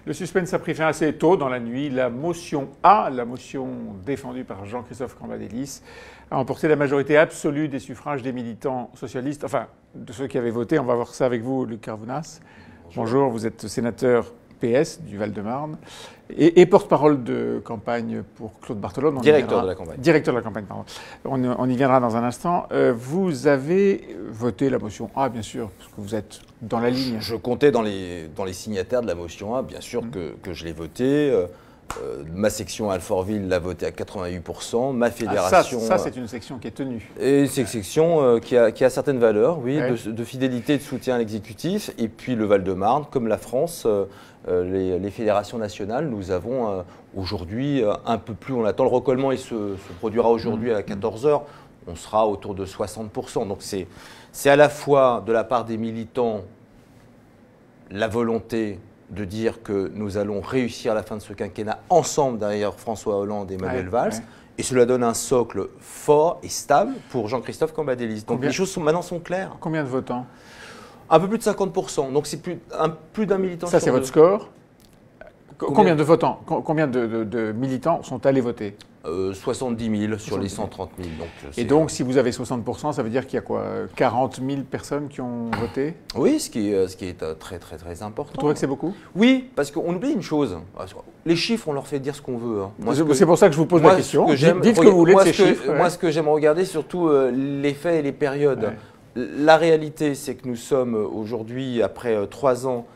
Le suspense a pris fin assez tôt dans la nuit. La motion A, la motion défendue par Jean-Christophe Cambadélis, a emporté la majorité absolue des suffrages des militants socialistes, enfin de ceux qui avaient voté. On va voir ça avec vous, Luc Carvounas. Bonjour, vous êtes sénateur PS du Val-de-Marne et porte-parole de campagne pour Claude Barthelone. Directeur de la campagne. Directeur de la campagne, pardon. On y viendra dans un instant. Vous avez voté la motion A, bien sûr, parce que vous êtes dans la ligne. Je comptais dans les signataires de la motion A, bien sûr que je l'ai voté. Ma section Alfortville l'a voté à 88%. Ma fédération. Ça c'est une section qui est tenue. Et c'est une section qui a certaines valeurs, oui, de fidélité et de soutien à l'exécutif. Et puis le Val-de-Marne, comme la France, les fédérations nationales, nous avons aujourd'hui un peu plus. On attend le recollement, il se produira aujourd'hui à 14h. On sera autour de 60%. Donc c'est à la fois de la part des militants la volonté de dire que nous allons réussir la fin de ce quinquennat ensemble derrière François Hollande et Manuel Valls. Et cela donne un socle fort et stable pour Jean-Christophe Cambadélis. Donc les choses maintenant sont claires. Combien de votants? Un peu plus de 50%. Donc c'est plus d'un militant. Ça c'est votre score. Combien de votants, combien de militants sont allés voter? 70 000 sur les 130 000. Donc, et donc, si vous avez 60%, ça veut dire qu'il y a quoi? 40 000 personnes qui ont voté? Oui, ce qui est très, très, très important. Vous trouvez que c'est beaucoup? Oui, parce qu'on oublie une chose. Les chiffres, on leur fait dire ce qu'on veut. Hein. C'est pour ça que je vous pose la question. Dites ce que vous voulez de ces chiffres. Moi, ce que j'aime regarder, surtout les faits et les périodes. La réalité, c'est que nous sommes aujourd'hui, après 3 ans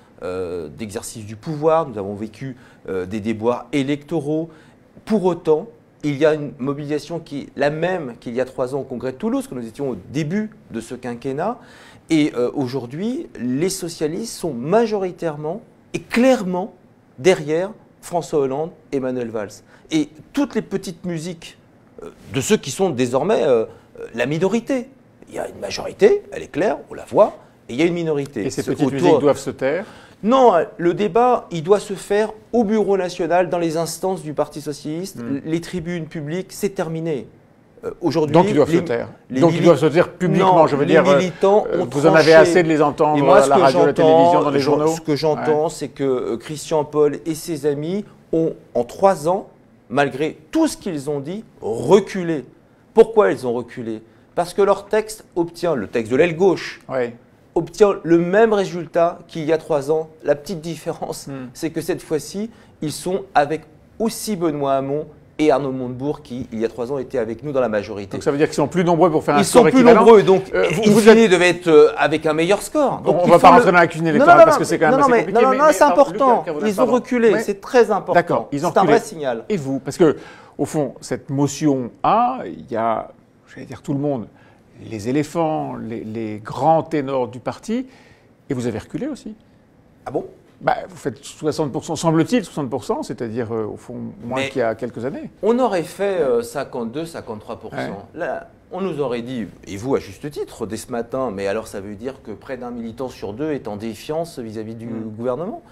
d'exercice du pouvoir, nous avons vécu des déboires électoraux. Pour autant, il y a une mobilisation qui est la même qu'il y a 3 ans au Congrès de Toulouse, que nous étions au début de ce quinquennat. Et aujourd'hui, les socialistes sont majoritairement et clairement derrière François Hollande et Manuel Valls. Et toutes les petites musiques de ceux qui sont désormais la minorité. Il y a une majorité, elle est claire, on la voit, et il y a une minorité. Et ces petites musiques doivent se taire? Non, le débat, il doit se faire au Bureau national, dans les instances du Parti socialiste. Les tribunes publiques, c'est terminé. Aujourd'hui, donc ils doivent se taire. Donc ils doivent se taire publiquement, non, je veux dire. Militants ont vous en avez assez de les entendre à la radio, à la télévision, dans les journaux? Ce que j'entends, c'est que Christian Paul et ses amis ont, en 3 ans, malgré tout ce qu'ils ont dit, reculé. Pourquoi ils ont reculé? Parce que leur texte obtient, le texte de l'aile gauche, obtient le même résultat qu'il y a 3 ans. La petite différence, c'est que cette fois-ci, ils sont avec aussi Benoît Hamon et Arnaud Montebourg qui, il y a 3 ans, étaient avec nous dans la majorité. Donc ça veut dire qu'ils sont plus nombreux pour faire un score équivalent? Ils sont plus nombreux, donc vous devez être avec un meilleur score. Donc on ne va pas rentrer dans la cuisine électorale parce que c'est quand même assez compliqué. Non, c'est important. Ils ont reculé, c'est très important. D'accord, ils ont reculé. C'est un vrai signal. Et vous? Parce que, au fond, cette motion A, il y a, j'allais dire tout le monde, les éléphants, les grands ténors du parti, et vous avez reculé aussi. Ah bon? Vous faites 60%, semble-t-il 60%, c'est-à-dire au fond moins qu'il y a quelques années. On aurait fait 52, 53%. Là, on nous aurait dit, et vous à juste titre, dès ce matin, mais alors ça veut dire que près d'un militant sur 2 est en défiance vis-à-vis du gouvernement.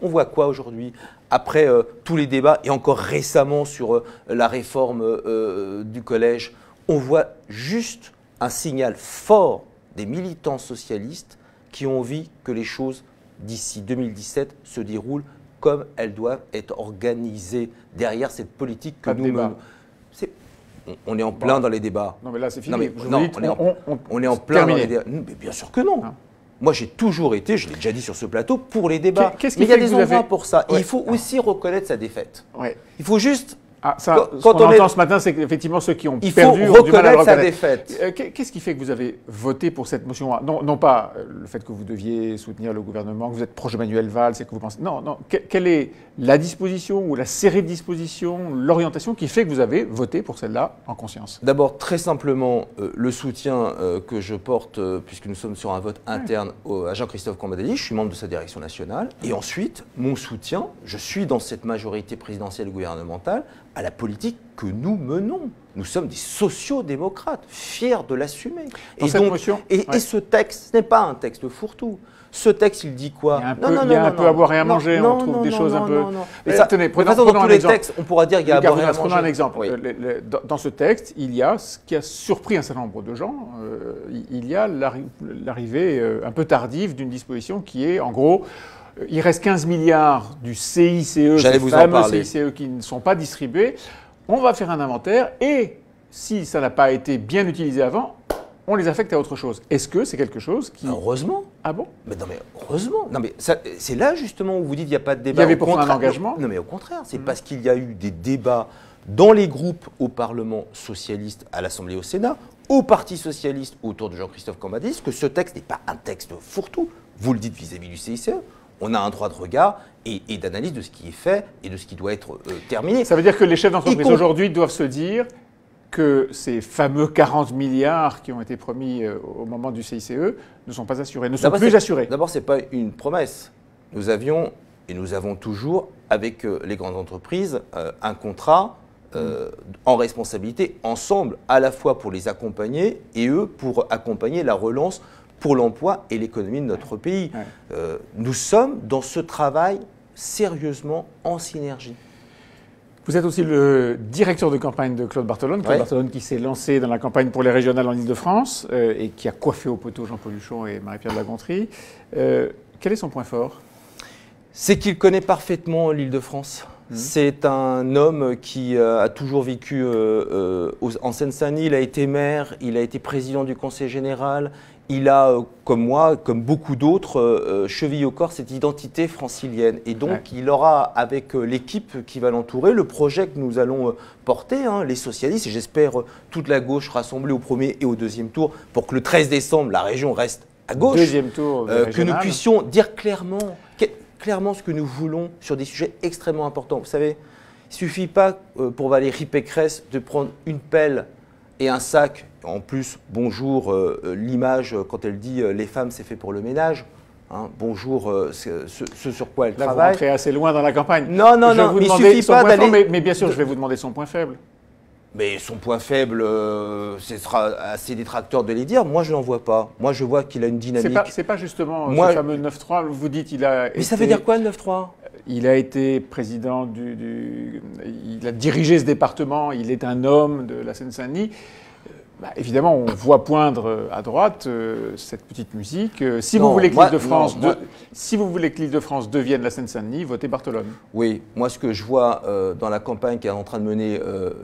On voit quoi aujourd'hui? Après tous les débats, et encore récemment sur la réforme du collège, on voit juste un signal fort des militants socialistes qui ont envie que les choses, d'ici 2017, se déroulent comme elles doivent être organisées derrière cette politique que nous menons. On est en plein dans les débats. Non, mais là, c'est fini. On est en plein dans les débats. Mais bien sûr que non. Moi, j'ai toujours été, je l'ai déjà dit sur ce plateau, pour les débats. Mais il y a des endroits pour ça. Et il faut aussi reconnaître sa défaite. Il faut juste... ce qu'on entend ce matin, c'est qu'effectivement, ceux qui ont perdu ont du mal à le reconnaître sa défaite. Qu'est-ce qui fait que vous avez voté pour cette motion? Non pas le fait que vous deviez soutenir le gouvernement, que vous êtes proche de Manuel Valls et que vous pensez... Non. Quelle est la disposition ou la série de dispositions, l'orientation qui fait que vous avez voté pour celle-là en conscience? D'abord, très simplement, le soutien que je porte, puisque nous sommes sur un vote interne à Jean-Christophe Cambadélis, je suis membre de sa direction nationale. Et ensuite, mon soutien, je suis dans cette majorité présidentielle gouvernementale, à la politique que nous menons. Nous sommes des sociaux-démocrates, fiers de l'assumer. Et ce texte, ce n'est pas un texte fourre-tout. Ce texte, il dit quoi? Il y a un peu à boire et à manger, on trouve des choses un peu... Tenez, prenons tous les textes, on pourra dire qu'il y a à boire et à manger. Prenons un exemple. Dans ce texte, il y a ce qui a surpris un certain nombre de gens, il y a l'arrivée un peu tardive d'une disposition qui est, en gros, Il reste 15 milliards du CICE, J'allais vous en parler. CICE qui ne sont pas distribués. On va faire un inventaire et si ça n'a pas été bien utilisé avant, on les affecte à autre chose. Est-ce que c'est quelque chose qui... Heureusement. Ah bon? Mais non, mais heureusement. Non, mais c'est là justement où vous dites qu'il n'y a pas de débat. Il y avait pourtant un engagement? Non, mais au contraire, c'est parce qu'il y a eu des débats dans les groupes au Parlement socialiste, à l'Assemblée et au Sénat, au Parti socialiste autour de Jean-Christophe Cambadélis, que ce texte n'est pas un texte fourre-tout. Vous le dites vis-à-vis du CICE. On a un droit de regard et d'analyse de ce qui est fait et de ce qui doit être terminé. Ça veut dire que les chefs d'entreprise aujourd'hui doivent se dire que ces fameux 40 milliards qui ont été promis au moment du CICE ne sont pas assurés, ne sont plus assurés. D'abord, ce n'est pas une promesse. Nous avions, et nous avons toujours, avec les grandes entreprises, un contrat en responsabilité, ensemble, à la fois pour les accompagner et eux pour accompagner la relance pour l'emploi et l'économie de notre pays. Ouais. Nous sommes dans ce travail sérieusement en synergie. Vous êtes aussi le directeur de campagne de Claude Barthelone. Claude Barthelone qui s'est lancé dans la campagne pour les régionales en Ile-de-France et qui a coiffé au poteau Jean-Paul Huchon et Marie-Pierre de la Gontrie. Quel est son point fort? C'est qu'il connaît parfaitement l'Île-de-France. C'est un homme qui a toujours vécu en Seine-Saint-Denis. Il a été maire, il a été président du conseil général. Il a, comme moi, comme beaucoup d'autres, chevillé au corps cette identité francilienne. Et donc, il aura, avec l'équipe qui va l'entourer, le projet que nous allons porter, les socialistes, et j'espère toute la gauche rassemblée au premier et au deuxième tour, pour que le 13 décembre, la région reste à gauche. Deuxième tour que nous puissions dire clairement ce que nous voulons sur des sujets extrêmement importants. Vous savez, il ne suffit pas pour Valérie Pécresse de prendre une pelle et un sac. En plus, bonjour, l'image quand elle dit « les femmes, c'est fait pour le ménage ». Bonjour, ce sur quoi elle travaille. Vous rentrez assez loin dans la campagne. Non, mais il ne suffit pas d'aller... Mais bien sûr, je vais vous demander son point faible. Mais son point faible, ce sera assez détracteur de les dire. Moi, je n'en vois pas. Moi, je vois qu'il a une dynamique. C'est pas justement ce fameux 9-3. Vous dites qu'il a. Mais ça veut dire quoi, le 9-3 ? Il a été président il a dirigé ce département. Il est un homme de la Seine-Saint-Denis. Évidemment, on voit poindre à droite cette petite musique. Si vous voulez que l'Île-de-France devienne la Seine-Saint-Denis, votez Barthelone. Oui, moi ce que je vois dans la campagne qu'est en train de mener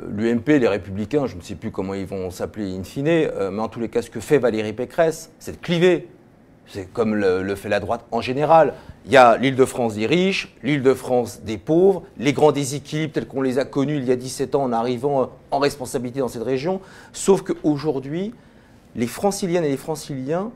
l'UMP, les Républicains, je ne sais plus comment ils vont s'appeler in fine, mais en tous les cas ce que fait Valérie Pécresse, c'est de cliver. C'est comme le fait la droite en général. Il y a l'Île-de-France des riches, l'Île-de-France des pauvres, les grands déséquilibres tels qu'on les a connus il y a 17 ans en arrivant en responsabilité dans cette région. Sauf qu'aujourd'hui, les Franciliennes et les Franciliens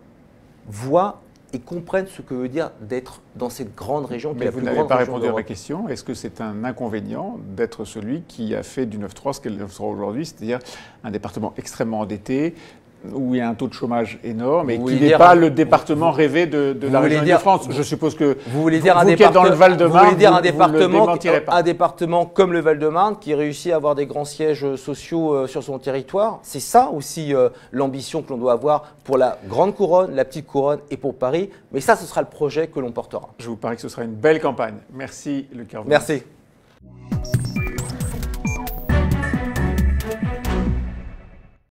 voient et comprennent ce que veut dire d'être dans cette grande région. Mais vous n'avez pas répondu à ma question. Est-ce que c'est un inconvénient d'être celui qui a fait du 9-3 ce qu'est le 9-3 aujourd'hui, c'est-à-dire un département extrêmement endetté, où il y a un taux de chômage énorme et qui n'est pas le département rêvé de la région de France. Je suppose que vous voulez dire un département un département comme le Val-de-Marne qui réussit à avoir des grands sièges sociaux sur son territoire. C'est ça aussi l'ambition que l'on doit avoir pour la grande couronne, la petite couronne et pour Paris. Mais ça, ce sera le projet que l'on portera. Je vous parie que ce sera une belle campagne. Merci, Luc Carvon. Merci.